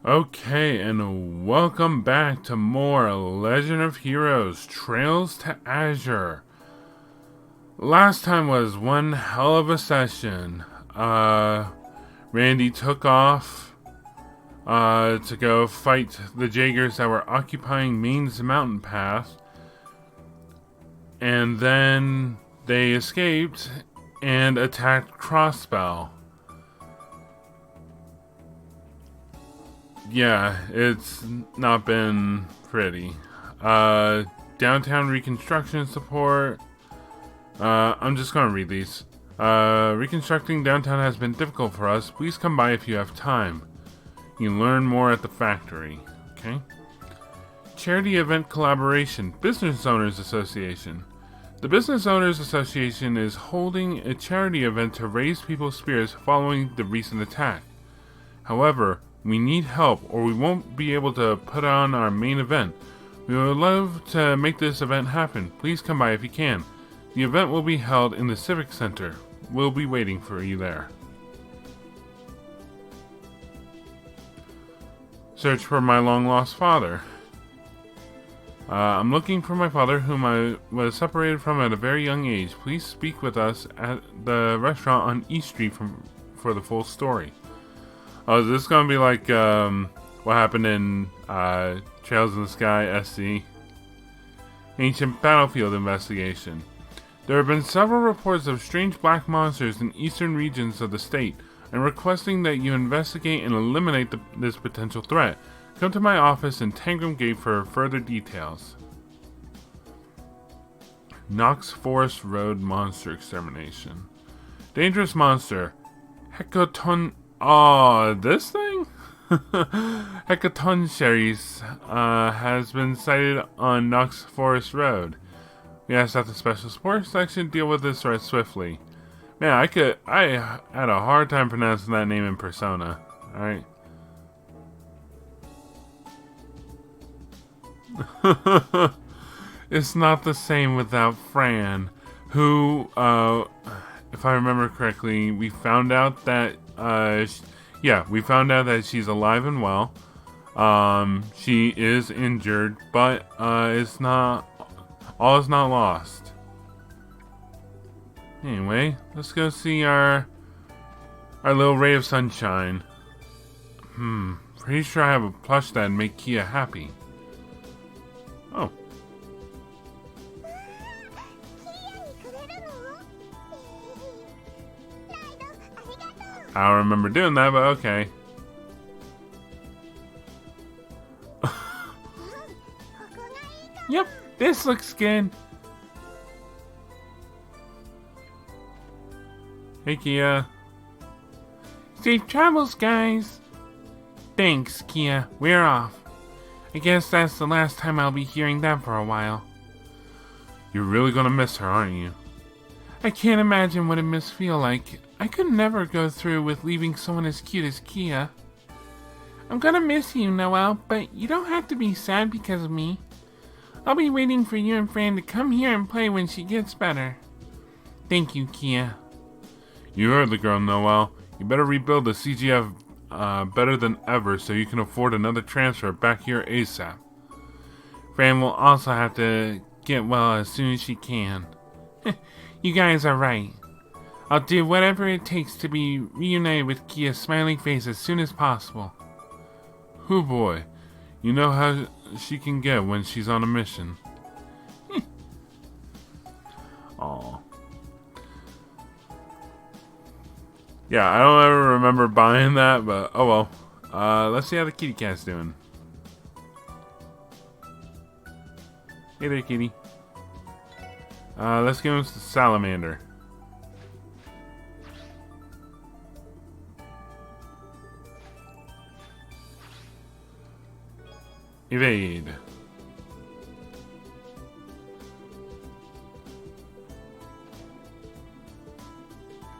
Okay, and welcome back to more Legend of Heroes Trails to Azure. Last time was one hell of a session. Randy took off to go fight the Jaegers that were occupying Maine's mountain path. And then they escaped and attacked Crossbell. Yeah, it's not been pretty. Downtown reconstruction support. I'm just gonna read these. Reconstructing downtown has been difficult for us. Please come by if you have time. You can learn more at the factory. Okay. Charity event collaboration. Business Owners Association. The Business Owners Association is holding a charity event to raise people's spirits following the recent attack. However, we need help or we won't be able to put on our main event. We would love to make this event happen. Please come by if you can. The event will be held in the Civic Center. We'll be waiting for you there. Search for my long-lost father. I'm looking for my father, whom I was separated from at a very young age. Please speak with us at the restaurant on East Street for the full story. Oh, is this going to be like what happened in Trails in the Sky SC? Ancient Battlefield Investigation. There have been several reports of strange black monsters in eastern regions of the state. I'm requesting that you investigate and eliminate this potential threat. Come to my office in Tangram Gate for further details. Knox Forest Road Monster Extermination. Dangerous monster. Hecaton... Oh, this thing? Hecatoncheires has been sighted on Knox Forest Road. We asked that the Special Support Section deal with this threat swiftly. Man, I had a hard time pronouncing that name in Persona. Alright. It's not the same without Fran, who, if I remember correctly, we found out that she's alive and well. She is injured, but all is not lost. Anyway, let's go see our little ray of sunshine. Pretty sure I have a plush that'd make Kia happy. Oh. I don't remember doing that, but okay. Yep, this looks good. Hey, Kia. Safe travels, guys. Thanks, Kia. We're off. I guess that's the last time I'll be hearing that for a while. You're really gonna miss her, aren't you? I can't imagine what it must feel like. I could never go through with leaving someone as cute as Kia. I'm gonna miss you, Noelle, but you don't have to be sad because of me. I'll be waiting for you and Fran to come here and play when she gets better. Thank you, Kia. You heard the girl, Noelle. You better rebuild the CGF better than ever so you can afford another transfer back here ASAP. Fran will also have to get well as soon as she can. You guys are right. I'll do whatever it takes to be reunited with Kia's smiling face as soon as possible. Hoo boy, you know how she can get when she's on a mission. Aw. Yeah, I don't ever remember buying that, but oh well. Let's see how the kitty cat's doing. Hey there, kitty. Let's give him the salamander. Evade.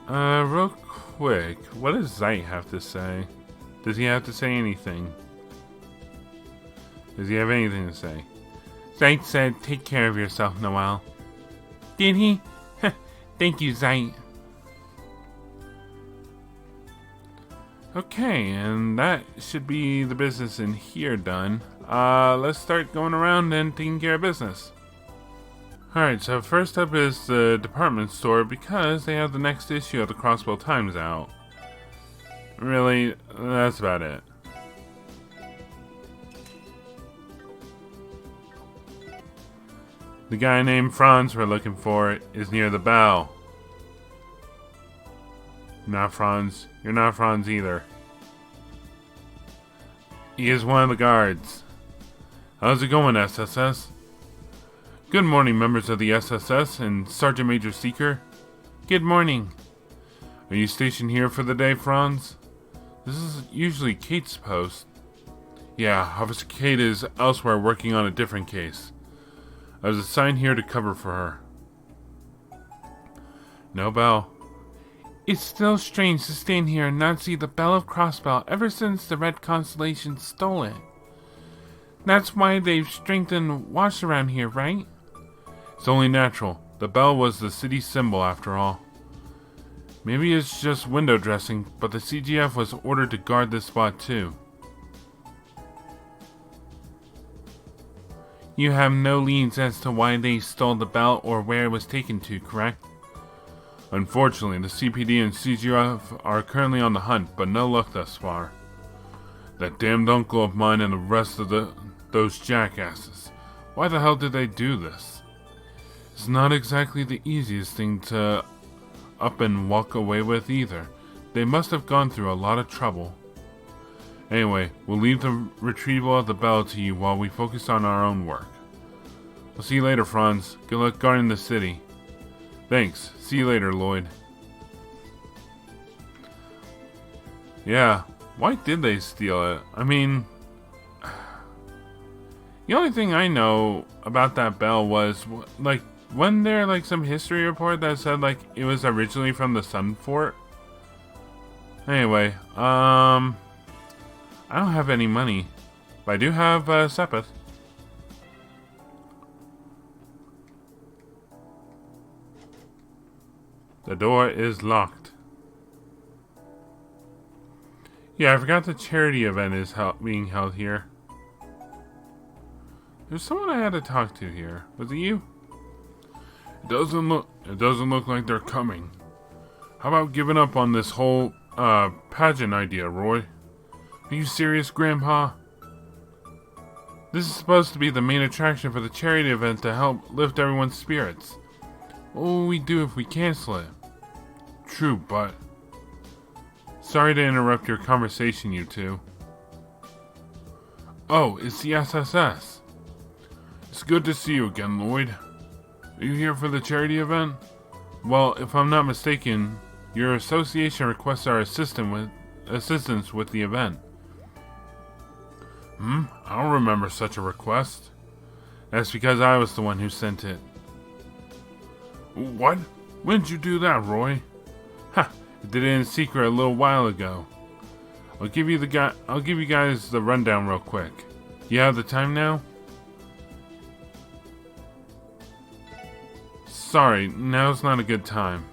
Real quick, what does Zeit have to say? Does he have to say anything? Does he have anything to say? Zeit said, take care of yourself, Noelle. Did he? Thank you, Zeit. Okay, and that should be the business in here done. Let's start going around and taking care of business. Alright, so first up is the department store because they have the next issue of the Crossbow Times out. Really, that's about it. The guy named Franz we're looking for is near the bell. Not Franz. You're not Franz either. He is one of the guards. How's it going, SSS? Good morning, members of the SSS and Sergeant Major Seeker. Good morning. Are you stationed here for the day, Franz? This is usually Kate's post. Yeah, Officer Kate is elsewhere working on a different case. I was assigned here to cover for her. No bell. It's still strange to stand here and not see the Bell of Crossbell ever since the Red Constellation stole it. That's why they've strengthened watch around here, right? It's only natural. The bell was the city's symbol after all. Maybe it's just window dressing, but the CGF was ordered to guard this spot too. You have no leads as to why they stole the bell or where it was taken to, correct? Unfortunately, the CPD and CGF are currently on the hunt, but no luck thus far. That damned uncle of mine and the rest of those jackasses. Why the hell did they do this? It's not exactly the easiest thing to up and walk away with either. They must have gone through a lot of trouble. Anyway, we'll leave the retrieval of the bell to you while we focus on our own work. I'll see you later, Franz. Good luck guarding the city. Thanks. See you later, Lloyd. Yeah, why did they steal it? I mean, the only thing I know about that bell was, like, wasn't there, like, some history report that said, like, it was originally from the Sun Fort? Anyway, I don't have any money, but I do have, Sepith. The door is locked. Yeah, I forgot the charity event is being held here. There's someone I had to talk to here. Was it you? It doesn't look like they're coming. How about giving up on this whole pageant idea, Roy? Are you serious, Grandpa? This is supposed to be the main attraction for the charity event to help lift everyone's spirits. What will we do if we cancel it? True, but... Sorry to interrupt your conversation, you two. Oh, it's the SSS. It's good to see you again, Lloyd. Are you here for the charity event? Well, if I'm not mistaken, your association requests our assistance with the event. I don't remember such a request. That's because I was the one who sent it. What? When did you do that, Roy? Ha! I did it in secret a little while ago. I'll give you guys the rundown real quick. You have the time now? Sorry, now's not a good time.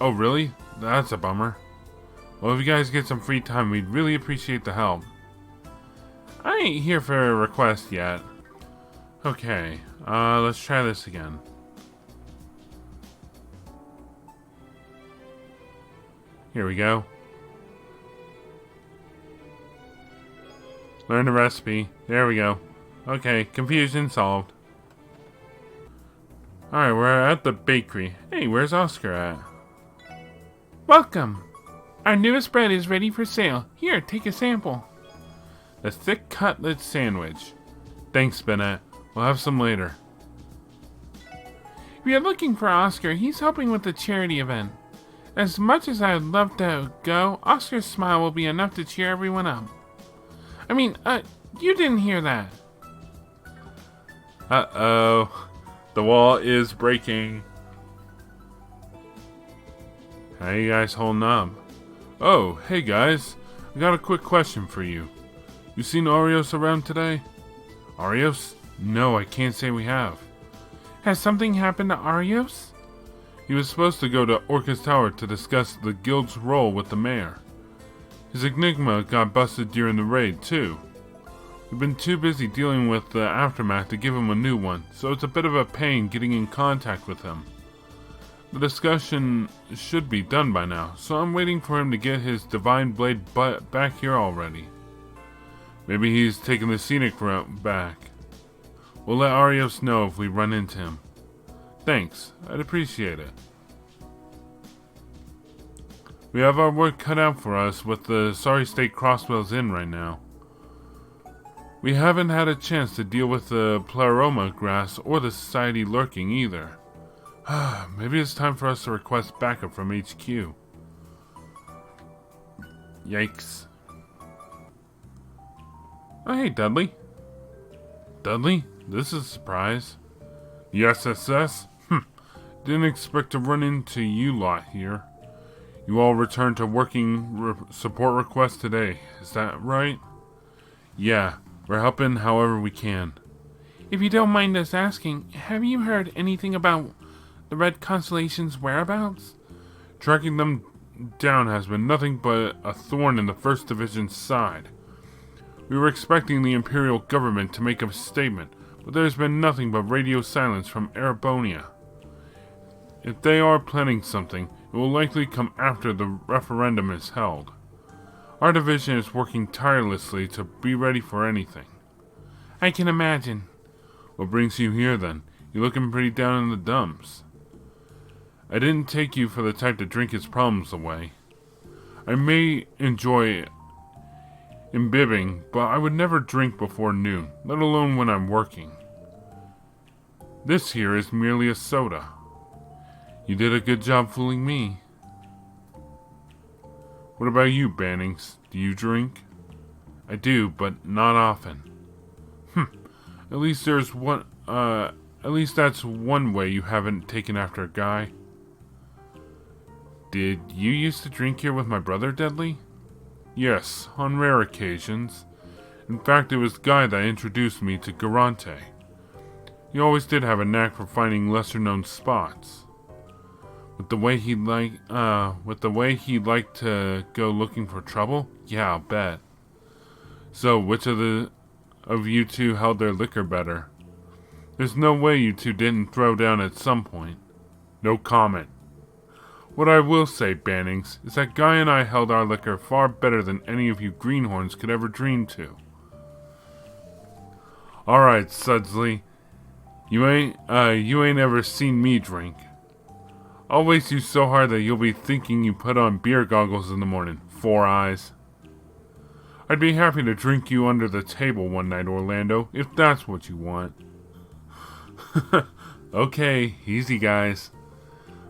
Oh, really? That's a bummer. Well, if you guys get some free time, we'd really appreciate the help. I ain't here for a request yet. Okay, let's try this again. Here we go. Learn the recipe. There we go. Okay, confusion solved. Alright, we're at the bakery. Hey, where's Oscar at? Welcome! Our newest bread is ready for sale. Here, take a sample. The thick cutlet sandwich. Thanks, Bennett. We'll have some later. We are looking for Oscar. He's helping with the charity event. As much as I would love to go, Oscar's smile will be enough to cheer everyone up. I mean, you didn't hear that. Uh-oh. The wall is breaking. How you guys holding up? Oh, hey guys. I got a quick question for you. You seen Arios around today? Arios? No, I can't say we have. Has something happened to Arios? He was supposed to go to Orca's Tower to discuss the guild's role with the mayor. His Enigma got busted during the raid, too. We've been too busy dealing with the aftermath to give him a new one, so it's a bit of a pain getting in contact with him. The discussion should be done by now, so I'm waiting for him to get his Divine Blade back here already. Maybe he's taking the scenic route back. We'll let Arios know if we run into him. Thanks, I'd appreciate it. We have our work cut out for us with the sorry state Crossbell's in right now. We haven't had a chance to deal with the Pleroma grass or the Society lurking either. Maybe it's time for us to request backup from HQ. Yikes. Oh, hey, Dudley. Dudley? This is a surprise. The SSS? Didn't expect to run into you lot here. You all returned to working support requests today, is that right? Yeah, we're helping however we can. If you don't mind us asking, have you heard anything about the Red Constellation's whereabouts? Tracking them down has been nothing but a thorn in the 1st Division's side. We were expecting the Imperial government to make a statement, but there's been nothing but radio silence from Erebonia. If they are planning something, it will likely come after the referendum is held. Our division is working tirelessly to be ready for anything. I can imagine. What brings you here then? You're looking pretty down in the dumps. I didn't take you for the type to drink his problems away. I may enjoy imbibing, but I would never drink before noon, let alone when I'm working. This here is merely a soda. You did a good job fooling me. What about you, Bannings? Do you drink? I do, but not often. At least there's one, at least that's one way you haven't taken after a guy. Did you used to drink here with my brother, Dudley? Yes, on rare occasions. In fact, it was Guy that introduced me to Garante. He always did have a knack for finding lesser-known spots. With the way he liked to go looking for trouble, yeah, I'll bet. So, which of you two held their liquor better? There's no way you two didn't throw down at some point. No comment. What I will say, Bannings, is that Guy and I held our liquor far better than any of you greenhorns could ever dream to. Alright, Sudsley. You ain't ever seen me drink. I'll waste you so hard that you'll be thinking you put on beer goggles in the morning, Four Eyes. I'd be happy to drink you under the table one night, Orlando, if that's what you want. Okay, easy guys.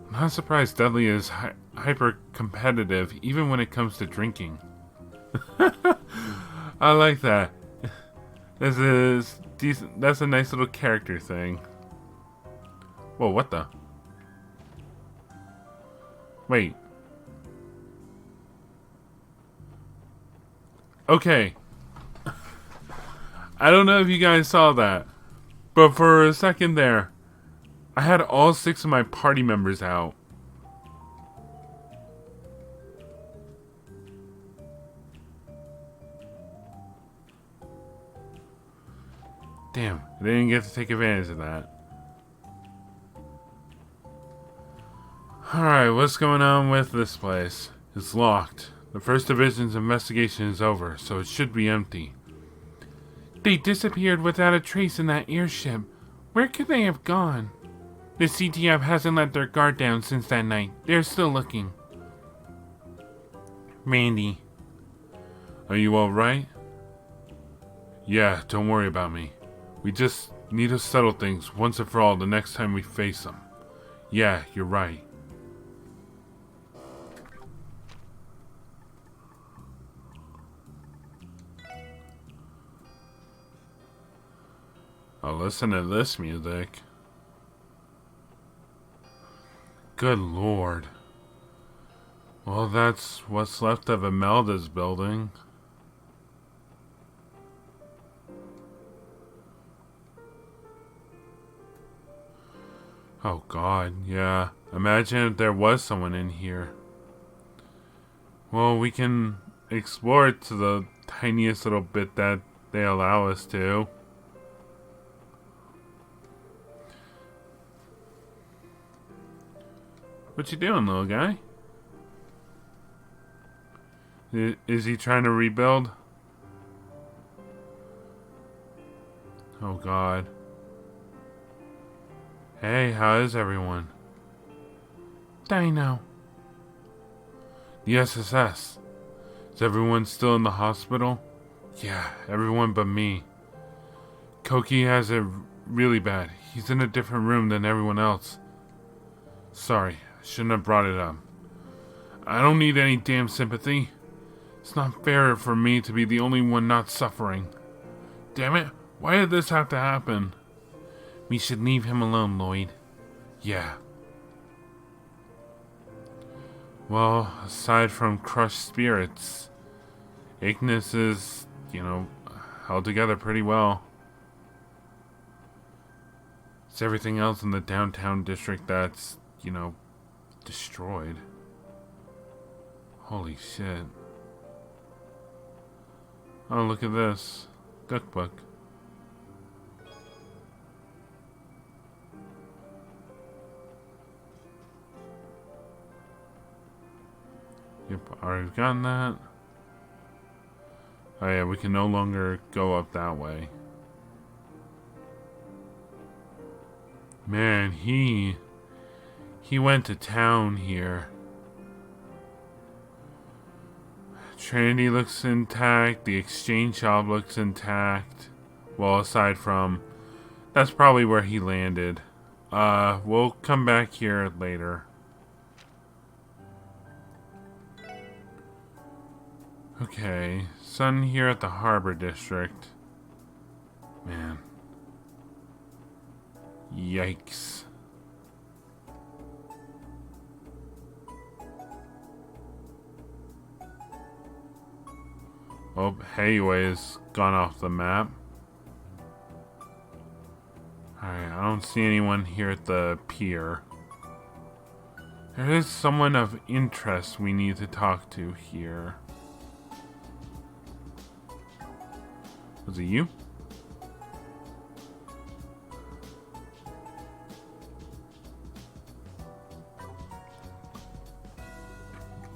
I'm not surprised Dudley is hyper-competitive, even when it comes to drinking. I like that. This is decent. That's a nice little character thing. Whoa, what the? Wait. Okay. I don't know if you guys saw that, but for a second there, I had all 6 of my party members out. Damn, I didn't get to take advantage of that. Alright, what's going on with this place? It's locked. The 1st Division's investigation is over, so it should be empty. They disappeared without a trace in that airship. Where could they have gone? The CTF hasn't let their guard down since that night. They're still looking. Randy. Are you alright? Yeah, don't worry about me. We just need to settle things once and for all the next time we face them. Yeah, you're right. Oh, listen to this music. Good lord. Well, that's what's left of Imelda's building. Oh god, yeah. Imagine if there was someone in here. Well, we can explore it to the tiniest little bit that they allow us to. What you doing, little guy? Is he trying to rebuild? Oh God. Hey, how is everyone? Dino. The SSS. Is everyone still in the hospital? Yeah, everyone but me. Koki has it really bad. He's in a different room than everyone else. Sorry, I shouldn't have brought it up. I don't need any damn sympathy. It's not fair for me to be the only one not suffering. Damn it, why did this have to happen? We should leave him alone, Lloyd. Yeah. Well, aside from crushed spirits, Ignis is, held together pretty well. It's everything else in the downtown district that's, destroyed. Holy shit. Oh, look at this. Cookbook. Yep, already gotten that. Oh yeah, we can no longer go up that way. Man, he went to town here. Trinity looks intact. The exchange shop looks intact. Well, aside from... that's probably where he landed. We'll come back here later. Okay, sun here at the Harbor District. Man. Yikes. Oh, Hayway's gone off the map. Alright, I don't see anyone here at the pier. There is someone of interest we need to talk to here. Was it you?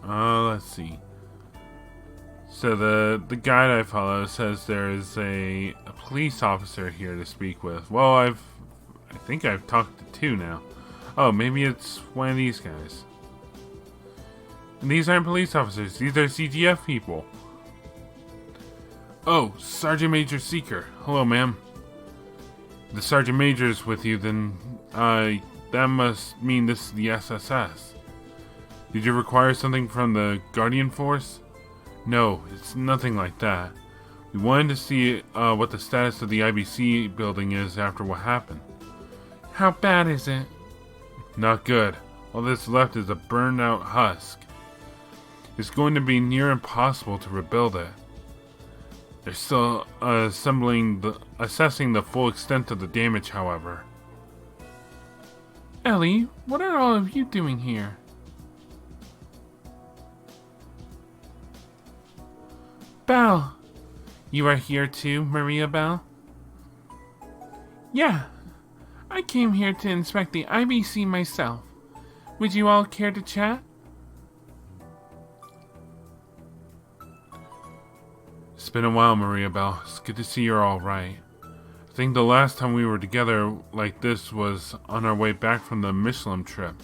Let's see. So the guide I follow says there is a police officer here to speak with. Well, I think I've talked to two now. Oh, maybe it's one of these guys. And these aren't police officers. These are CGF people. Oh, Sergeant Major Seeker. Hello, ma'am. The Sergeant Major is with you, then that must mean this is the SSS. Did you require something from the Guardian Force? No, it's nothing like that. We wanted to see what the status of the IBC building is after what happened. How bad is it? Not good. All that's left is a burned out husk. It's going to be near impossible to rebuild it. They're still assessing the full extent of the damage, however. Ellie, what are all of you doing here? Belle, you are here too, Maria Belle? Yeah, I came here to inspect the IBC myself. Would you all care to chat? It's been a while, Maria Belle. It's good to see you're all right. I think the last time we were together like this was on our way back from the Michelin trip.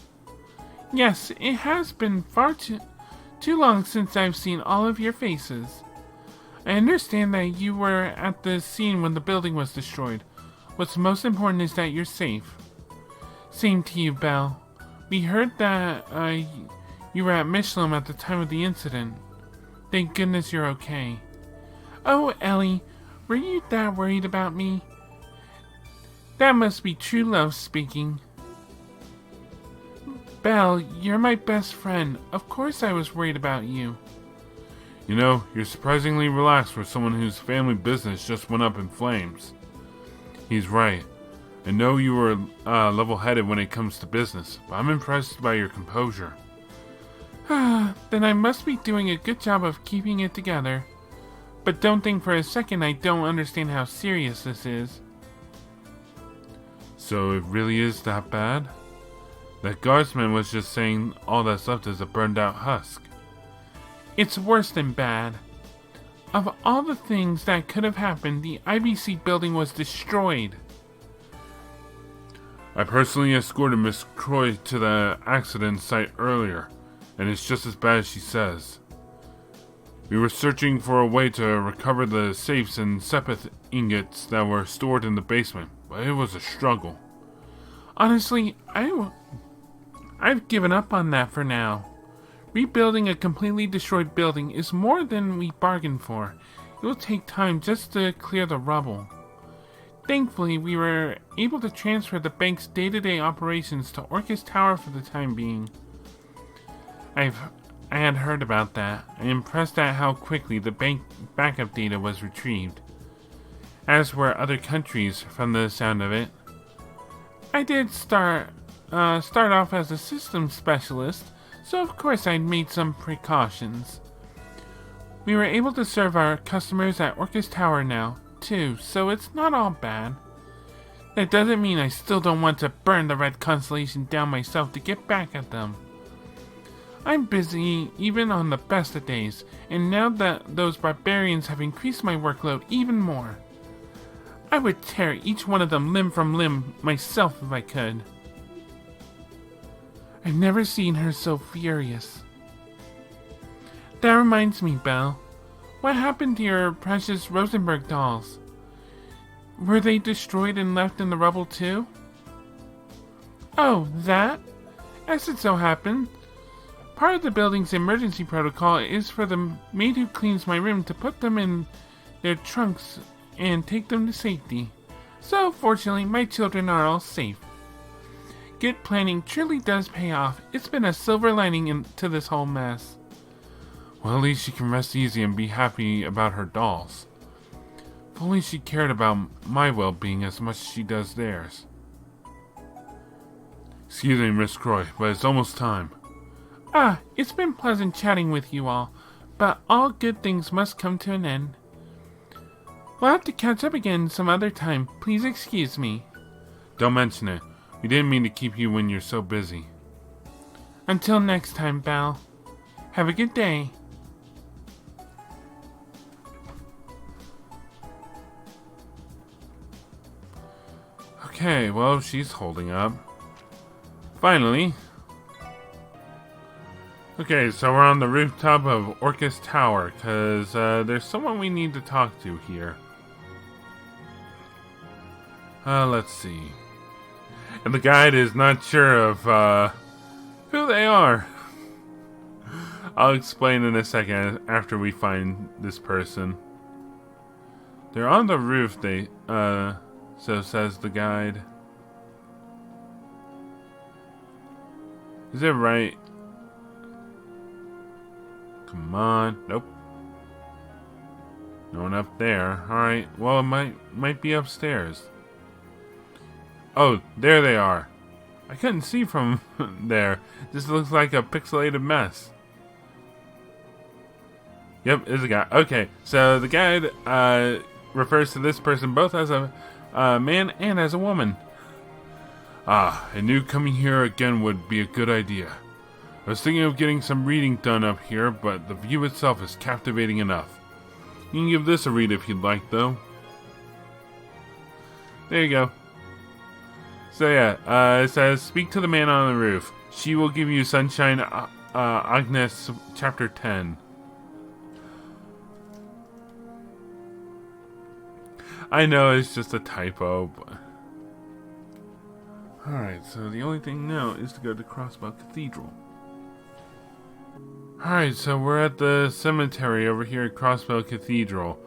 Yes, it has been far too long since I've seen all of your faces. I understand that you were at the scene when the building was destroyed. What's most important is that you're safe. Same to you, Belle. We heard that you were at Michelin at the time of the incident. Thank goodness you're okay. Oh, Ellie, were you that worried about me? That must be true love speaking. Belle, you're my best friend. Of course I was worried about you. You know, you're surprisingly relaxed for someone whose family business just went up in flames. He's right. I know you were level-headed when it comes to business, but I'm impressed by your composure. Then I must be doing a good job of keeping it together. But don't think for a second I don't understand how serious this is. So it really is that bad? That guardsman was just saying all that's left is a burned out husk. It's worse than bad. Of all the things that could have happened, the IBC building was destroyed. I personally escorted Miss Croy to the accident site earlier, and it's just as bad as she says. We were searching for a way to recover the safes and sepith ingots that were stored in the basement, but it was a struggle. Honestly, I've given up on that for now. Rebuilding a completely destroyed building is more than we bargained for. It will take time just to clear the rubble. Thankfully, we were able to transfer the bank's day-to-day operations to Orcus Tower for the time being. I had heard about that. I'm impressed at how quickly the bank backup data was retrieved. As were other countries, from the sound of it. I did start off as a systems specialist, so of course I'd made some precautions. We were able to serve our customers at Orcus Tower now, too, so it's not all bad. That doesn't mean I still don't want to burn the Red Constellation down myself to get back at them. I'm busy even on the best of days, and now that those barbarians have increased my workload even more. I would tear each one of them limb from limb myself if I could. I've never seen her so furious. That reminds me, Belle. What happened to your precious Rosenberg dolls? Were they destroyed and left in the rubble too? Oh, that? As it so happened, part of the building's emergency protocol is for the maid who cleans my room to put them in their trunks and take them to safety. So, fortunately, my children are all safe. Good planning truly does pay off. It's been a silver lining to this whole mess. Well, at least she can rest easy and be happy about her dolls. If only she cared about my well-being as much as she does theirs. Excuse me, Miss Croy, but it's almost time. It's been pleasant chatting with you all, but all good things must come to an end. We'll have to catch up again some other time. Please excuse me. Don't mention it. We didn't mean to keep you when you're so busy. Until next time, Belle. Have a good day. Okay, well, she's holding up. Finally. Okay, so we're on the rooftop of Orcus Tower, because there's someone we need to talk to here. Let's see. And the guide is not sure of who they are. I'll explain in a second after we find this person. They're on the roof, so says the guide. Is it right? Come on. Nope. No one up there. Alright, well, it might be upstairs. Oh, there they are. I couldn't see from there. This looks like a pixelated mess. Yep, it's a guy. Okay, so the guide refers to this person both as a man and as a woman. I knew coming here again would be a good idea. I was thinking of getting some reading done up here, but the view itself is captivating enough. You can give this a read if you'd like, though. There you go. So yeah, it says, speak to the man on the roof. She will give you Sunshine Agnes Chapter 10. I know it's just a typo, but... Alright, so the only thing now is to go to Crossbow Cathedral. Alright, so we're at the cemetery over here at Crossbow Cathedral.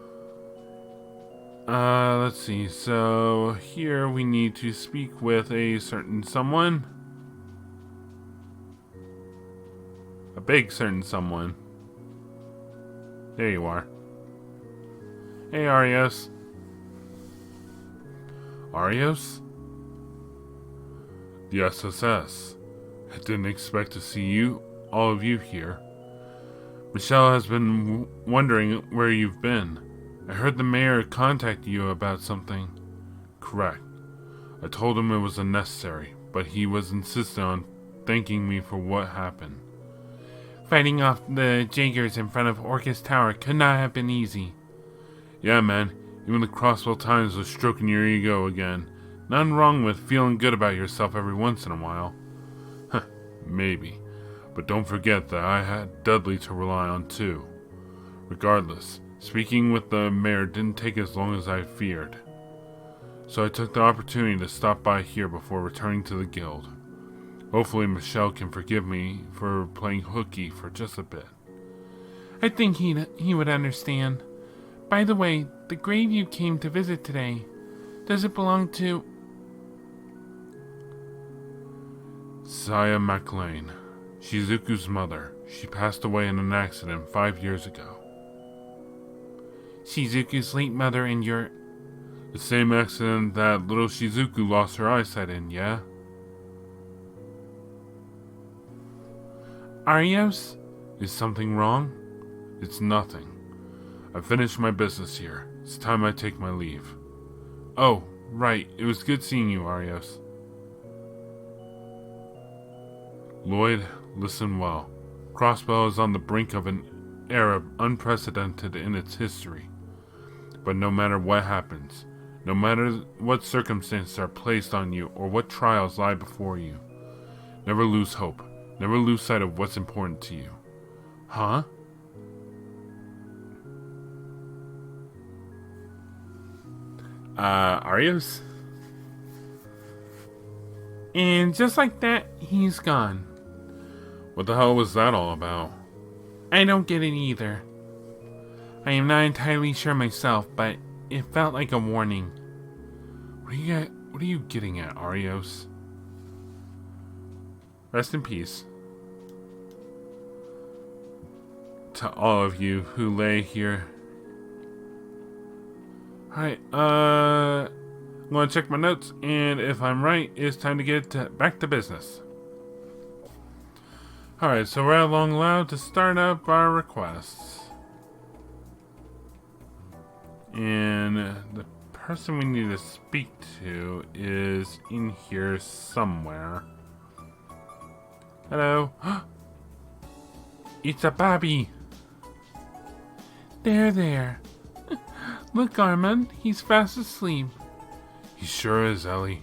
Let's see, so here we need to speak with a certain someone. A big certain someone. There you are. Hey, Arios. Arios? The SSS. I didn't expect to see you all of you here. Michelle has been wondering where you've been. I heard the mayor contact you about something. Correct. I told him it was unnecessary, but he was insistent on thanking me for what happened. Fighting off the Jaegers in front of Orcus Tower could not have been easy. Yeah, man. Even the Crosswell Times was stroking your ego again. Nothing wrong with feeling good about yourself every once in a while. Maybe. But don't forget that I had Dudley to rely on too. Regardless, speaking with the mayor didn't take as long as I feared. So I took the opportunity to stop by here before returning to the guild. Hopefully Michelle can forgive me for playing hooky for just a bit. I think he would understand. By the way, the grave you came to visit today, does it belong to... Saya MacLean, Shizuku's mother. She passed away in an accident 5 years ago. Shizuku's late mother and your... The same accident that little Shizuku lost her eyesight in, yeah? Arios? Is something wrong? It's nothing. I've finished my business here. It's time I take my leave. Oh, right. It was good seeing you, Arios. Lloyd, listen well. Crossbell is on the brink of an era unprecedented in its history. But no matter what happens, no matter what circumstances are placed on you or what trials lie before you, never lose hope. Never lose sight of what's important to you. Huh? Arios? And just like that, he's gone. What the hell was that all about? I don't get it either. I am not entirely sure myself, but it felt like a warning. What are you getting at, Arios? Rest in peace. To all of you who lay here. Alright, I'm going to check my notes, and if I'm right, it's time to get back to business. Alright, so we're at long allowed to start up our requests. And the person we need to speak to is in here somewhere. Hello. It's a Bobby. There. Look, Armand, he's fast asleep. He sure is, Ellie.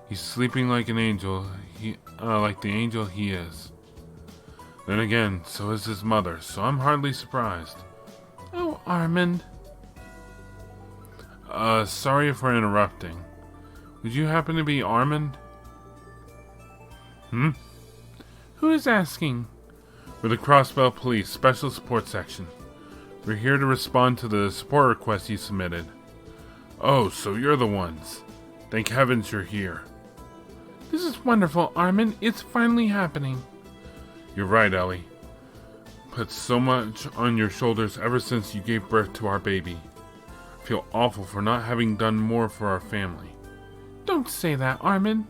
He's sleeping like an angel. Like the angel he is. Then again, so is his mother, so I'm hardly surprised. Oh, Armand. Sorry for interrupting. Would you happen to be Armand? Who is asking? We're the Crossbell Police Special Support Section. We're here to respond to the support request you submitted. Oh, so you're the ones. Thank heavens you're here. This is wonderful, Armand. It's finally happening. You're right, Ellie. Put so much on your shoulders ever since you gave birth to our baby. I feel awful for not having done more for our family. Don't say that, Armand.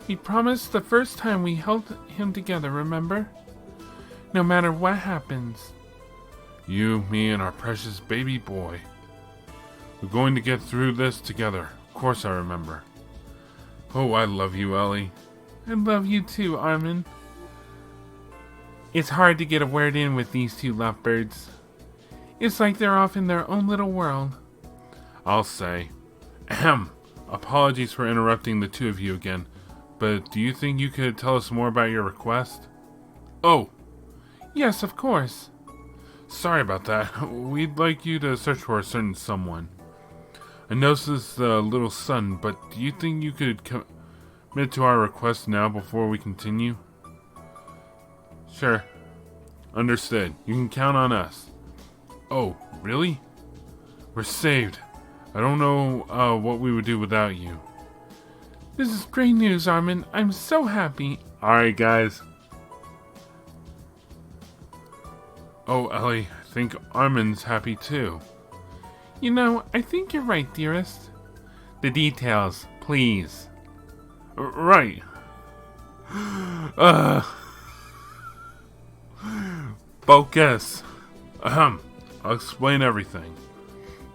We promised the first time we held him together, remember? No matter what happens. You, me, and our precious baby boy. We're going to get through this together. Of course I remember. Oh, I love you, Ellie. I love you too, Armand. It's hard to get a word in with these two lovebirds. It's like they're off in their own little world. I'll say. Ahem. Apologies for interrupting the two of you again, but do you think you could tell us more about your request? Oh! Yes, of course. Sorry about that. We'd like you to search for a certain someone. I noticed this little son, but do you think you could commit to our request now before we continue? Sure. Understood. You can count on us. Oh, really? We're saved. I don't know what we would do without you. This is great news, Armand. I'm so happy. Alright, guys. Oh, Ellie, I think Armand's happy too. You know, I think you're right, dearest. The details, please. Right. Focus! Ahem. I'll explain everything.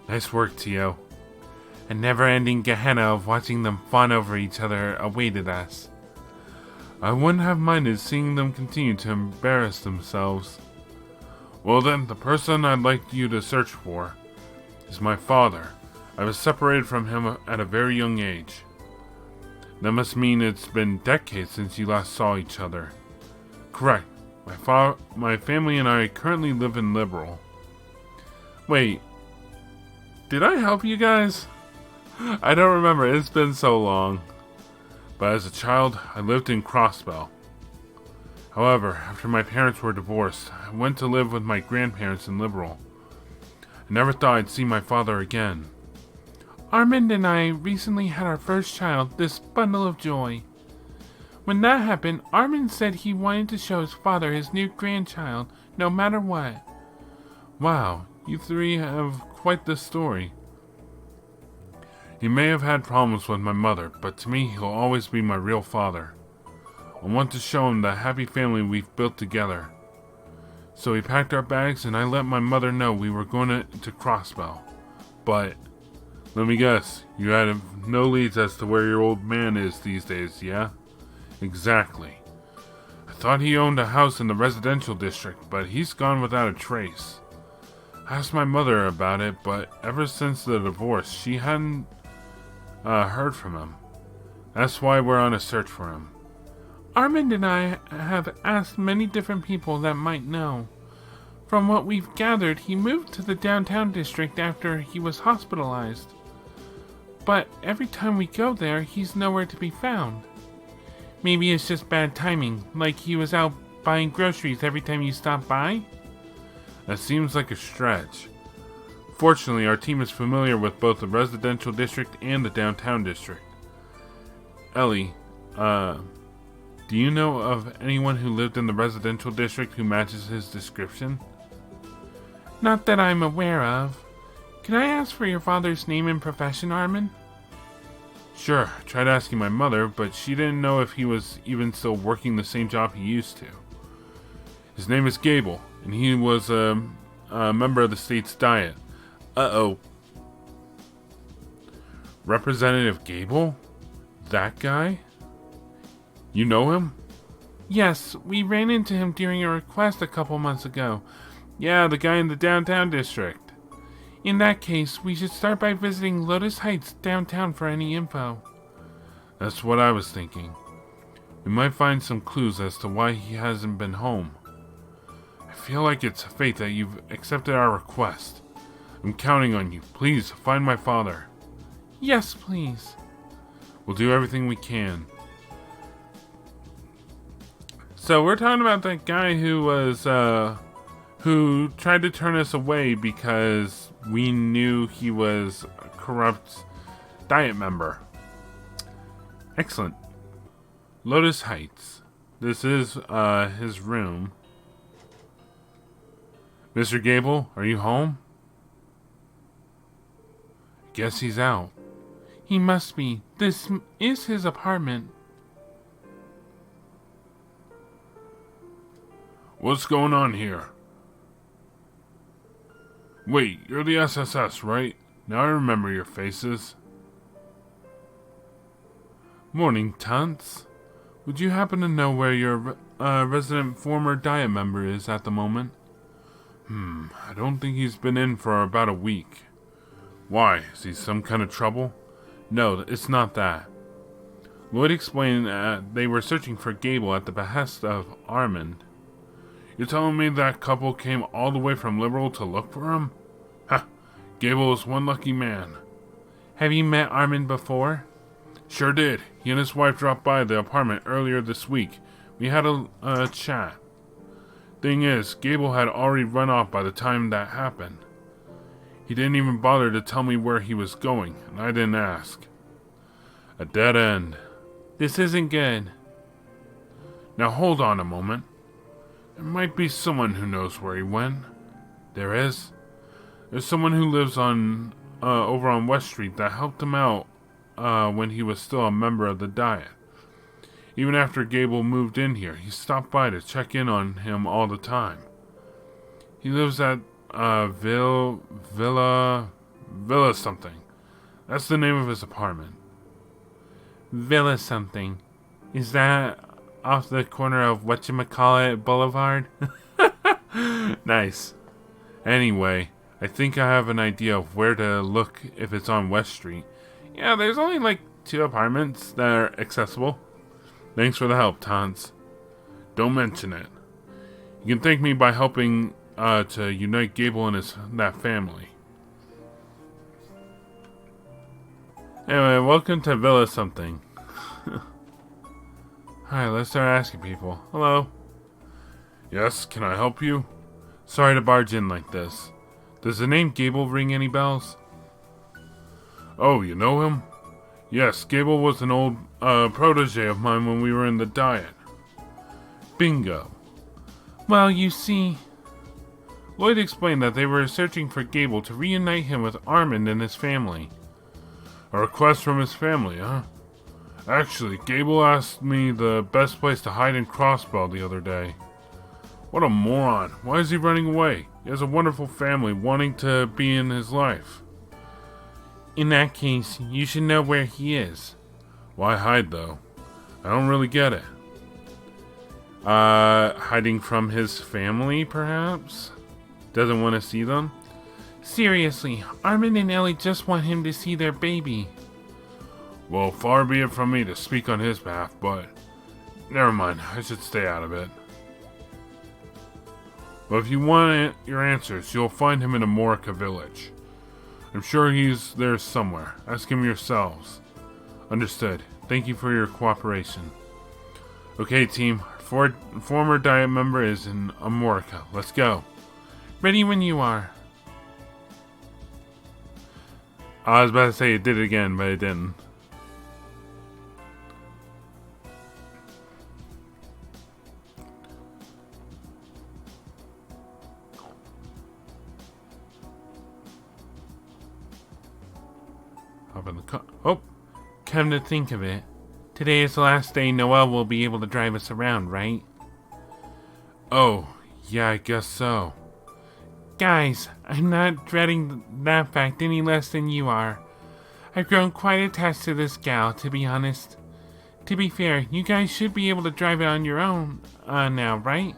Nice work, Tio. A never-ending Gehenna of watching them fawn over each other awaited us. I wouldn't have minded seeing them continue to embarrass themselves. Well then, the person I'd like you to search for is my father. I was separated from him at a very young age. That must mean it's been decades since you last saw each other. Correct. My family and I currently live in Liberal. Wait, did I help you guys? I don't remember, it's been so long. But as a child, I lived in Crossbell. However, after my parents were divorced, I went to live with my grandparents in Liberal. I never thought I'd see my father again. Armand and I recently had our first child, this bundle of joy. When that happened, Armand said he wanted to show his father his new grandchild, no matter what. Wow, you three have quite the story. He may have had problems with my mother, but to me he'll always be my real father. I want to show him the happy family we've built together. So we packed our bags and I let my mother know we were going to Crossbell. But, let me guess, you have no leads as to where your old man is these days, yeah? Exactly. I thought he owned a house in the residential district, but he's gone without a trace. I asked my mother about it, but ever since the divorce, she hadn't heard from him. That's why we're on a search for him. Armand and I have asked many different people that might know. From what we've gathered, he moved to the downtown district after he was hospitalized. But every time we go there, he's nowhere to be found. Maybe it's just bad timing, like he was out buying groceries every time you stop by? That seems like a stretch. Fortunately, our team is familiar with both the residential district and the downtown district. Ellie, do you know of anyone who lived in the residential district who matches his description? Not that I'm aware of. Can I ask for your father's name and profession, Armin? Sure, I tried asking my mother, but she didn't know if he was even still working the same job he used to. His name is Gable, and he was a member of the state's Diet. Uh-oh. Representative Gable? That guy? You know him? Yes, we ran into him during a request a couple months ago. Yeah, the guy in the downtown district. In that case, we should start by visiting Lotus Heights downtown for any info. That's what I was thinking. We might find some clues as to why he hasn't been home. I feel like it's fate that you've accepted our request. I'm counting on you. Please, find my father. Yes, please. We'll do everything we can. So we're talking about that guy who was, who tried to turn us away because we knew he was a corrupt Diet member. Excellent. Lotus Heights. This is, his room. Mr. Gable, are you home? Guess he's out. He must be. This is his apartment. What's going on here? Wait, you're the SSS, right? Now I remember your faces. Morning, Tunts. Would you happen to know where your resident former Diet member is at the moment? I don't think he's been in for about a week. Why? Is he some kind of trouble? No, it's not that. Lloyd explained they were searching for Gable at the behest of Armand. You're telling me that couple came all the way from Liberal to look for him? Ha! Gable is one lucky man. Have you met Armand before? Sure did. He and his wife dropped by the apartment earlier this week. We had a chat. Thing is, Gable had already run off by the time that happened. He didn't even bother to tell me where he was going, and I didn't ask. A dead end. This isn't good. Now hold on a moment. There might be someone who knows where he went. There is? There's someone who lives on over on West Street that helped him out when he was still a member of the Diet. Even after Gable moved in here, he stopped by to check in on him all the time. He lives at Villa something. That's the name of his apartment. Villa something. Is that off the corner of whatchamacallit Boulevard? Nice. Anyway, I think I have an idea of where to look if it's on West Street. Yeah, there's only like 2 apartments that are accessible. Thanks for the help, Tons. Don't mention it. You can thank me by helping to unite Gable and that family. Anyway, welcome to Villa something. Alright, let's start asking people. Hello. Yes, can I help you? Sorry to barge in like this. Does the name Gable ring any bells? Oh, you know him? Yes, Gable was an old protege of mine when we were in the Diet. Bingo. Well, you see, Lloyd explained that they were searching for Gable to reunite him with Armand and his family. A request from his family, huh? Actually, Gable asked me the best place to hide and crossbow the other day. What a moron. Why is he running away? He has a wonderful family wanting to be in his life. In that case, you should know where he is. Why hide, though? I don't really get it. Hiding from his family, perhaps? Doesn't want to see them? Seriously, Armin and Ellie just want him to see their baby. Well, far be it from me to speak on his behalf, but never mind, I should stay out of it. But if you want your answers, you'll find him in Amorica village. I'm sure he's there somewhere. Ask him yourselves. Understood. Thank you for your cooperation. Okay, team. Former Diet member is in Amorica. Let's go. Ready when you are. I was about to say it did it again, but it didn't. Hop in the car. Oh! Come to think of it, today is the last day Noelle will be able to drive us around, right? Oh, yeah, I guess so. Guys, I'm not dreading that fact any less than you are. I've grown quite attached to this gal, to be honest. To be fair, you guys should be able to drive it on your own now, right?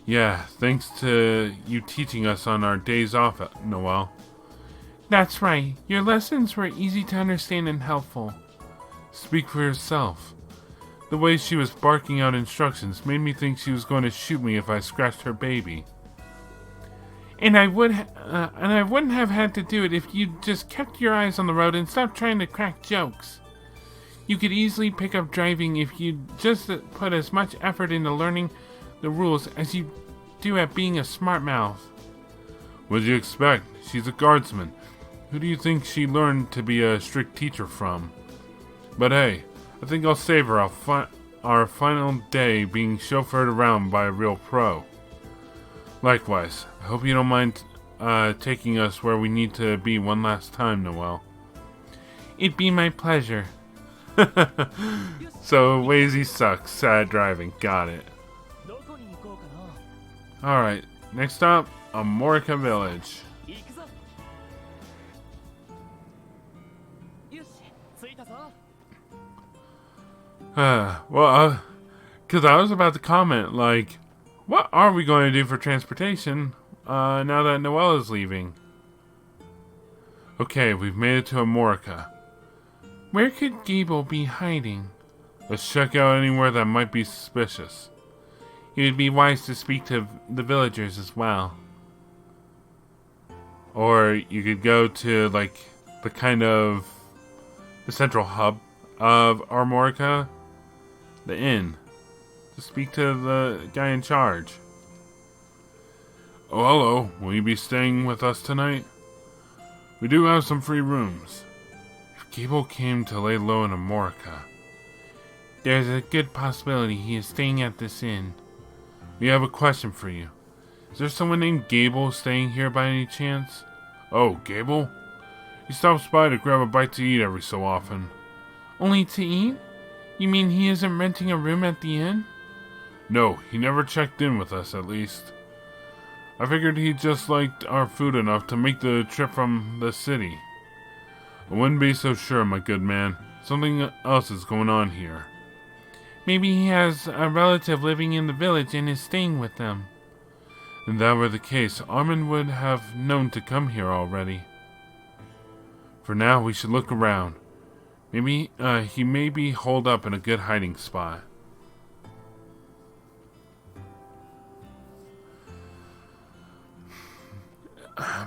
Yeah, thanks to you teaching us on our days off, Noelle. That's right. Your lessons were easy to understand and helpful. Speak for yourself. The way she was barking out instructions made me think she was going to shoot me if I scratched her baby. And I wouldn't have had to do it if you just kept your eyes on the road and stopped trying to crack jokes. You could easily pick up driving if you just put as much effort into learning the rules as you do at being a smart mouth. What'd you expect? She's a guardsman. Who do you think she learned to be a strict teacher from? But hey, I think I'll save her our final day being chauffeured around by a real pro. Likewise, I hope you don't mind taking us where we need to be one last time, Noelle. It'd be my pleasure. So, Wazy sucks. Sad driving. Got it. Alright, next stop, Amorica Village. Well, because I was about to comment, like, what are we going to do for transportation now that Noelle is leaving? Okay, we've made it to Amorica. Where could Gable be hiding? Let's check out anywhere that might be suspicious. It would be wise to speak to the villagers as well. Or you could go to, like, the central hub of Amorica, the inn, to speak to the guy in charge. Oh, hello. Will you be staying with us tonight? We do have some free rooms. If Gable came to lay low in Amorica, there's a good possibility he is staying at this inn. We have a question for you. Is there someone named Gable staying here by any chance? Oh, Gable? He stops by to grab a bite to eat every so often. Only to eat? You mean he isn't renting a room at the inn? No, he never checked in with us, at least. I figured he just liked our food enough to make the trip from the city. I wouldn't be so sure, my good man. Something else is going on here. Maybe he has a relative living in the village and is staying with them. If that were the case, Armin would have known to come here already. For now, we should look around. Maybe he may be holed up in a good hiding spot.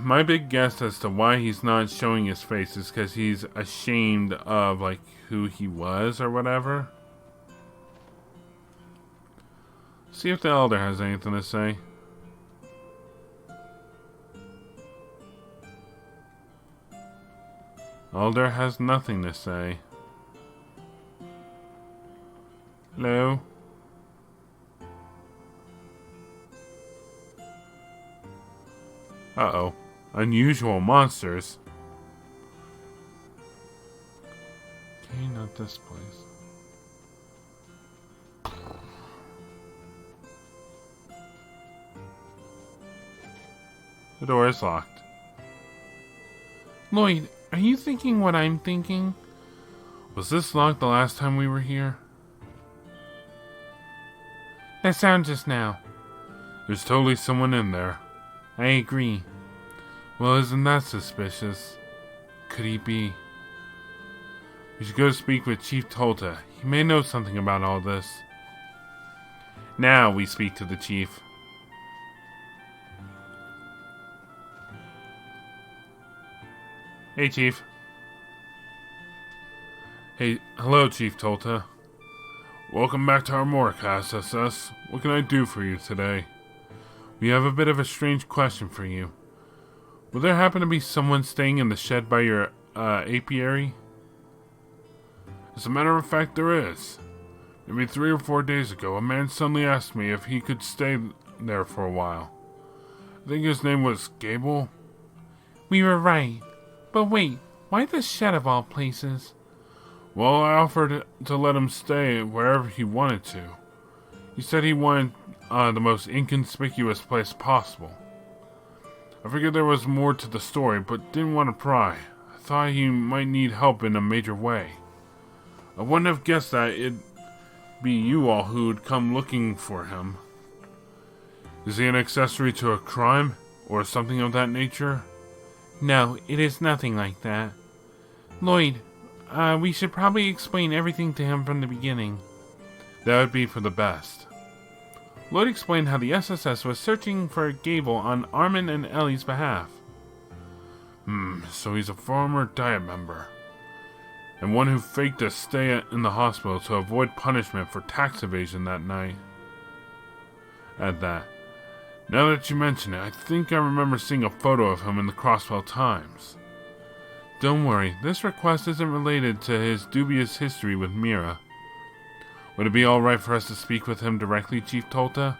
My big guess as to why he's not showing his face is because he's ashamed of, like, who he was or whatever. See if the elder has anything to say. Elder has nothing to say. Hello? Uh-oh. Unusual monsters. Okay, not this place. The door is locked. Lloyd, are you thinking what I'm thinking? Was this locked the last time we were here? That sound just now. There's totally someone in there. I agree. Well, isn't that suspicious? Could he be? We should go speak with Chief Tolta. He may know something about all this. Now we speak to the chief. Hey, Chief. Hey, hello, Chief Tolta. Welcome back to our Morcast, SS. What can I do for you today? We have a bit of a strange question for you. Will there happen to be someone staying in the shed by your apiary? As a matter of fact, there is. Maybe 3 or 4 days ago, a man suddenly asked me if he could stay there for a while. I think his name was Gable. We were right. But wait, why the shed of all places? Well, I offered to let him stay wherever he wanted to. He said he wanted the most inconspicuous place possible. I figured there was more to the story, but didn't want to pry. I thought he might need help in a major way. I wouldn't have guessed that it'd be you all who'd come looking for him. Is he an accessory to a crime, or something of that nature? No, it is nothing like that. Lloyd, we should probably explain everything to him from the beginning. That would be for the best. Lloyd explained how the SSS was searching for Gable on Armin and Ellie's behalf. So he's a former Diet member. And one who faked a stay in the hospital to avoid punishment for tax evasion that night. At that. Now that you mention it, I think I remember seeing a photo of him in the Crosswell Times. Don't worry, this request isn't related to his dubious history with Mira. Would it be alright for us to speak with him directly, Chief Tolta?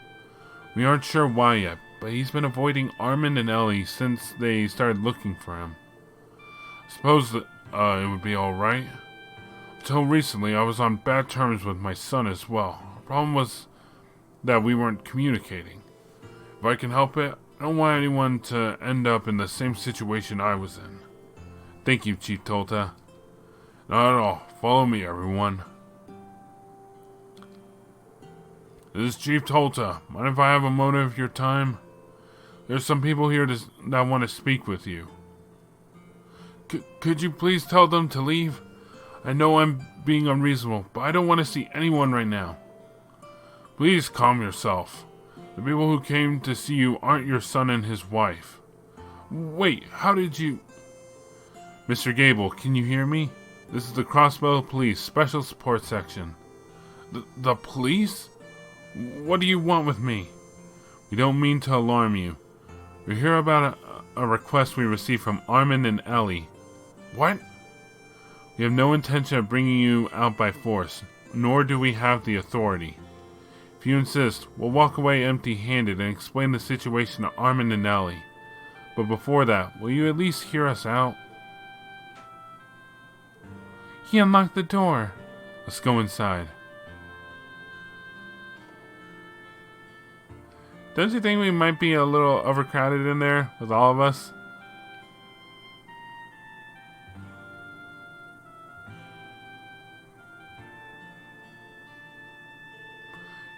We aren't sure why yet, but he's been avoiding Armin and Ellie since they started looking for him. I suppose that it would be alright. Until recently, I was on bad terms with my son as well. The problem was that we weren't communicating. If I can help it, I don't want anyone to end up in the same situation I was in. Thank you, Chief Tolta. Not at all. Follow me, everyone. This is Chief Tolta. Mind if I have a moment of your time? There's some people here that want to speak with you. Could you please tell them to leave? I know I'm being unreasonable, but I don't want to see anyone right now. Please calm yourself. The people who came to see you aren't your son and his wife. Wait, how did you... Mr. Gable, can you hear me? This is the Crossbow Police Special Support Section. The police? What do you want with me? We don't mean to alarm you. We're here about a request we received from Armin and Ellie. What? We have no intention of bringing you out by force, nor do we have the authority. If you insist, we'll walk away empty-handed and explain the situation to Armin and Ellie. But before that, will you at least hear us out? He unlocked the door. Let's go inside. Don't you think we might be a little overcrowded in there with all of us?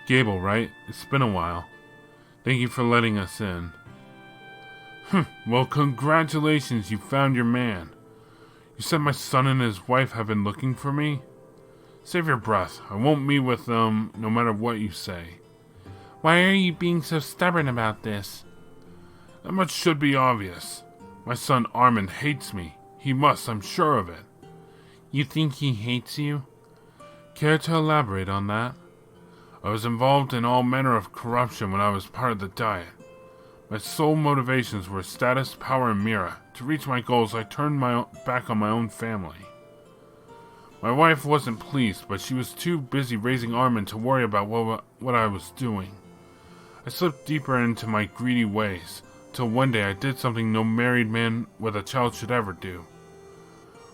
Gable, right? It's been a while. Thank you for letting us in. Well, congratulations, you found your man. You said my son and his wife have been looking for me? Save your breath. I won't meet with them no matter what you say. Why are you being so stubborn about this? That much should be obvious. My son Armin hates me. He must, I'm sure of it. You think he hates you? Care to elaborate on that? I was involved in all manner of corruption when I was part of the Diet. My sole motivations were status, power, and Mira. To reach my goals, I turned my back on my own family. My wife wasn't pleased, but she was too busy raising Armin to worry about what I was doing. I slipped deeper into my greedy ways, till one day I did something no married man with a child should ever do.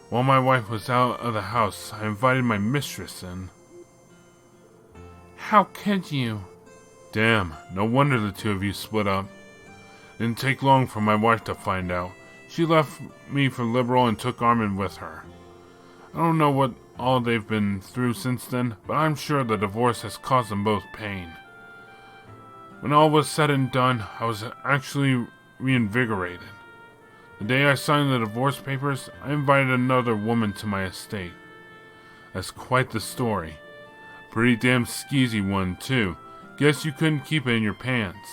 While my wife was out of the house, I invited my mistress in. How could you? Damn, no wonder the two of you split up. Didn't take long for my wife to find out. She left me for Liberal and took Armin with her. I don't know what all they've been through since then, but I'm sure the divorce has caused them both pain. When all was said and done, I was actually reinvigorated. The day I signed the divorce papers, I invited another woman to my estate. That's quite the story. Pretty damn skeezy one, too. Guess you couldn't keep it in your pants.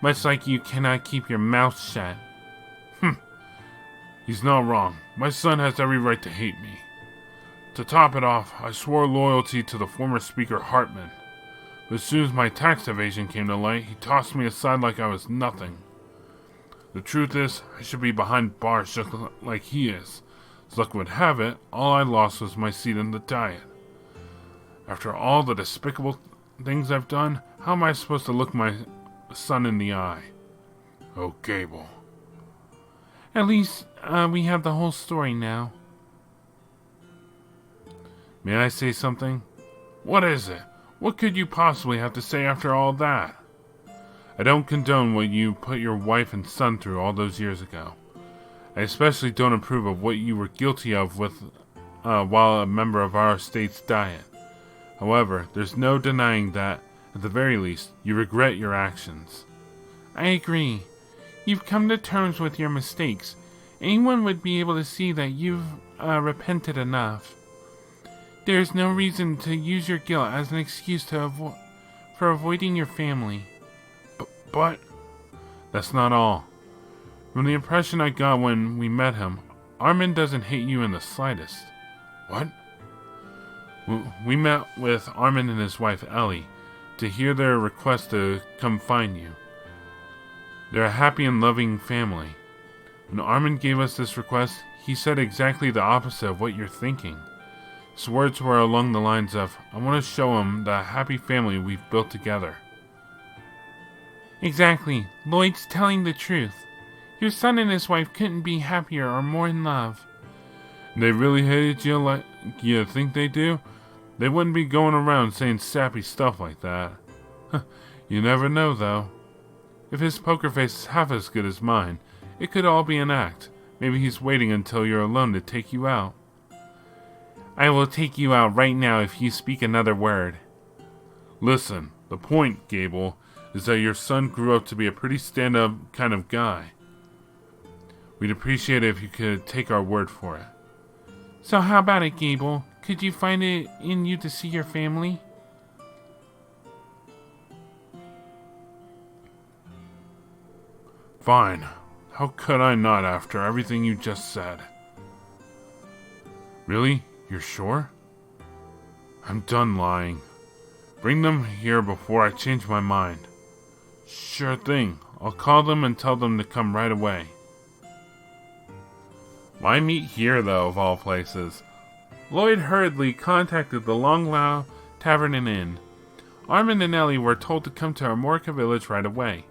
Much like you cannot keep your mouth shut. He's not wrong. My son has every right to hate me. To top it off, I swore loyalty to the former Speaker Hartman. But as soon as my tax evasion came to light, he tossed me aside like I was nothing. The truth is, I should be behind bars just like he is. As luck would have it, all I lost was my seat in the Diet. After all the despicable things I've done, how am I supposed to look my son in the eye? Oh, Gable. At least, we have the whole story now. May I say something? What is it? What could you possibly have to say after all that? I don't condone what you put your wife and son through all those years ago. I especially don't approve of what you were guilty of while a member of our state's Diet. However, there's no denying that, at the very least, you regret your actions. I agree. You've come to terms with your mistakes. Anyone would be able to see that you've repented enough. There's no reason to use your guilt as an excuse for avoiding your family. But that's not all. From the impression I got when we met him, Armin doesn't hate you in the slightest. What? We met with Armin and his wife Ellie to hear their request to come find you. They're a happy and loving family. When Armin gave us this request, he said exactly the opposite of what you're thinking. His words were along the lines of, I want to show him the happy family we've built together. Exactly. Lloyd's telling the truth. Your son and his wife couldn't be happier or more in love. They really hated you like you think they do? They wouldn't be going around saying sappy stuff like that. You never know, though. If his poker face is half as good as mine, it could all be an act. Maybe he's waiting until you're alone to take you out. I will take you out right now if you speak another word. Listen, the point, Gable, is that your son grew up to be a pretty stand-up kind of guy. We'd appreciate it if you could take our word for it. So how about it, Gable? Could you find it in you to see your family? Fine. How could I not after everything you just said? Really? You're sure? I'm done lying. Bring them here before I change my mind. Sure thing. I'll call them and tell them to come right away. Why meet here, though, of all places? Lloyd hurriedly contacted the Long Lao Tavern and Inn. Armin and Ellie were told to come to Amorica Village right away.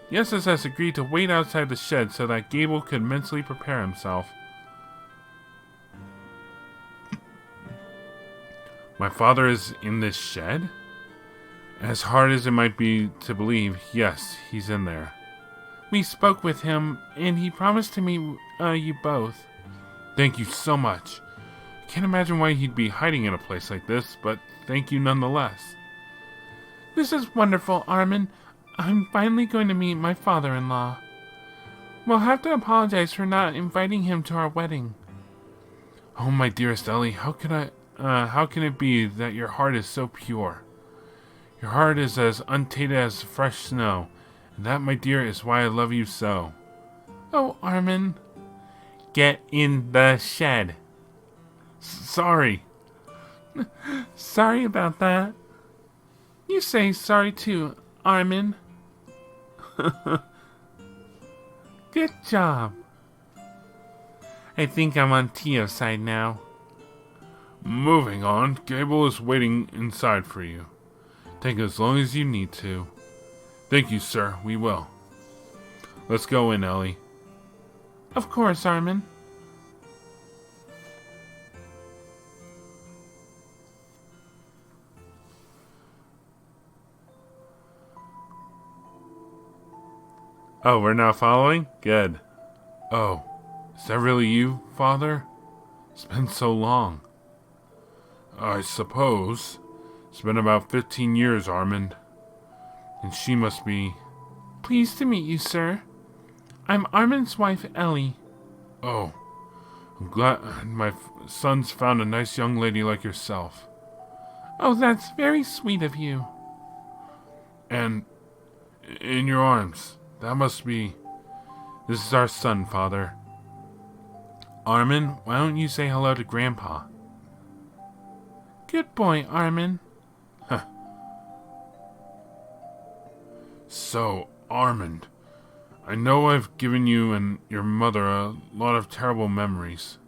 The SSS agreed to wait outside the shed so that Gable could mentally prepare himself. My father is in this shed? As hard as it might be to believe, yes, he's in there. We spoke with him, and he promised to meet you both. Thank you so much. I can't imagine why he'd be hiding in a place like this, but thank you nonetheless. This is wonderful, Armin. I'm finally going to meet my father-in-law. We'll have to apologize for not inviting him to our wedding. Oh, my dearest Ellie, how can it be that your heart is so pure? Your heart is as untainted as fresh snow, and that, my dear, is why I love you so. Oh, Armin. Get in the shed. Sorry. Sorry about that. You say sorry too, Armin. Good job. I think I'm on Tio's side now. Moving on, Gable is waiting inside for you. Take as long as you need to. Thank you, sir. We will. Let's go in, Ellie. Of course, Armin. Oh, we're now following? Good. Oh, is that really you, Father? It's been so long. I suppose. It's been about 15 years, Armand. And she must be... Pleased to meet you, sir. I'm Armin's wife, Ellie. Oh, I'm glad my son's found a nice young lady like yourself. Oh, that's very sweet of you. And in your arms. That must be... This is our son, Father. Armin, why don't you say hello to Grandpa? Good boy, Armin. Huh. So, Armand, I know I've given you and your mother a lot of terrible memories.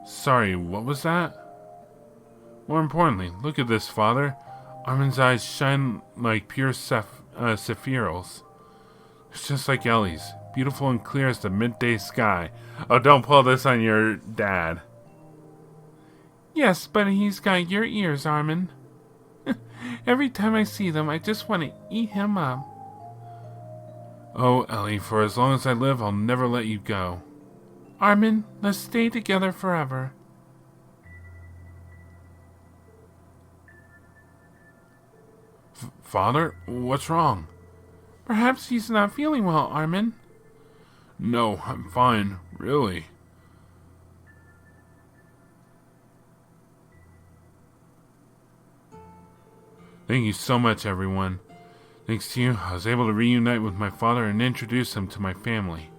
Sorry, what was that? More importantly, look at this, Father. Armin's eyes shine like pure sapphires. It's just like Ellie's, beautiful and clear as the midday sky. Oh, don't pull this on your dad. Yes, but he's got your ears, Armin. Every time I see them, I just want to eat him up. Oh, Ellie, for as long as I live, I'll never let you go. Armin, let's stay together forever. Father, what's wrong? Perhaps he's not feeling well, Armin. No, I'm fine, really. Thank you so much, everyone. Thanks to you, I was able to reunite with my father and introduce him to my family.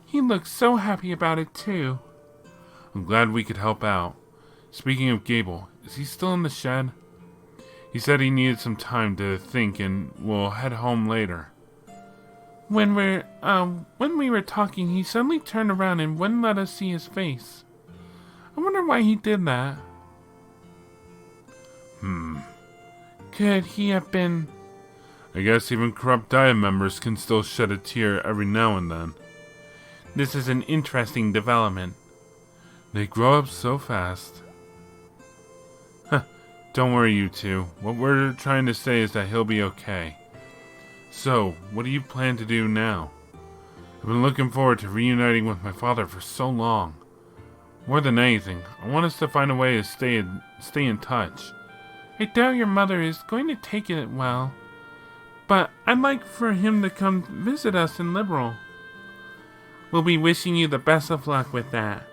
He looks so happy about it, too. I'm glad we could help out. Speaking of Gable, is he still in the shed? He said he needed some time to think and will head home later. When we were talking, he suddenly turned around and wouldn't let us see his face. I wonder why he did that. Could he have been... I guess even corrupt Dia members can still shed a tear every now and then. This is an interesting development. They grow up so fast. Don't worry, you two. What we're trying to say is that he'll be okay. So, what do you plan to do now? I've been looking forward to reuniting with my father for so long. More than anything, I want us to find a way to stay in touch. I doubt your mother is going to take it well, but I'd like for him to come visit us in Liberal. We'll be wishing you the best of luck with that.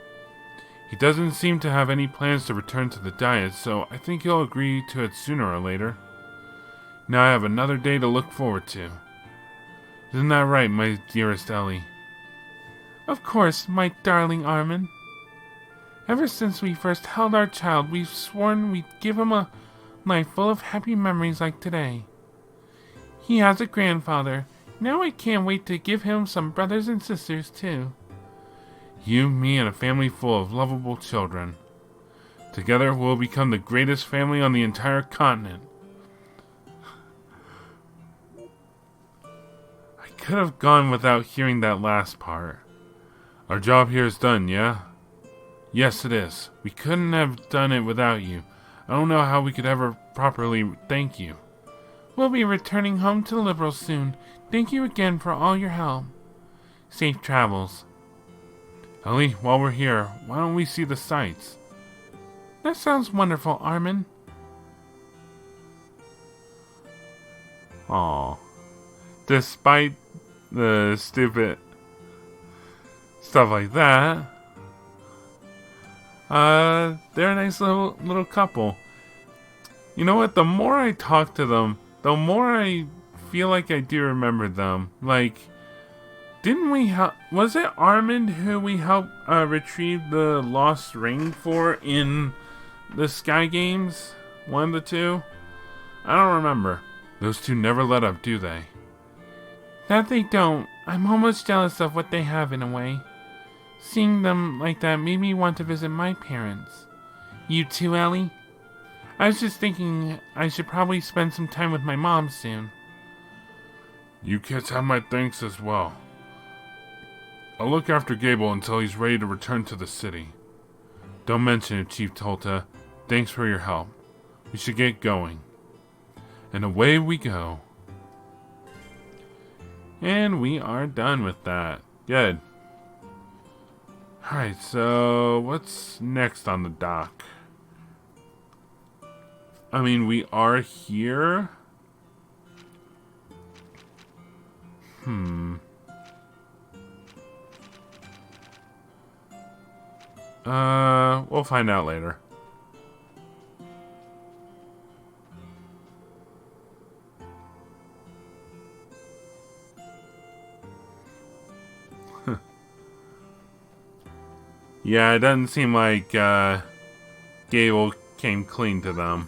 He doesn't seem to have any plans to return to the diet, so I think he'll agree to it sooner or later. Now I have another day to look forward to. Isn't that right, my dearest Ellie? Of course, my darling Armin. Ever since we first held our child, we've sworn we'd give him a life full of happy memories like today. He has a grandfather. Now I can't wait to give him some brothers and sisters, too. You, me, and a family full of lovable children. Together, we'll become the greatest family on the entire continent. I could have gone without hearing that last part. Our job here is done, yeah? Yes, it is. We couldn't have done it without you. I don't know how we could ever properly thank you. We'll be returning home to Liberal soon. Thank you again for all your help. Safe travels. Ellie, while we're here, why don't we see the sights? That sounds wonderful, Armin. Aw. Despite the stupid stuff like that, they're a nice little couple. You know what? The more I talk to them, the more I feel like I do remember them. Like, didn't we help? Was it Armin who we helped retrieve the lost ring for in the Sky Games? One of the two? I don't remember. Those two never let up, do they? That they don't. I'm almost jealous of what they have in a way. Seeing them like that made me want to visit my parents. You too, Ellie? I was just thinking I should probably spend some time with my mom soon. You kids have my thanks as well. I'll look after Gable until he's ready to return to the city. Don't mention it, Chief Tolta. Thanks for your help. We should get going. And away we go. And we are done with that. Good. Alright, so what's next on the dock? I mean, we are here. We'll find out later. Yeah, it doesn't seem like Gable came clean to them.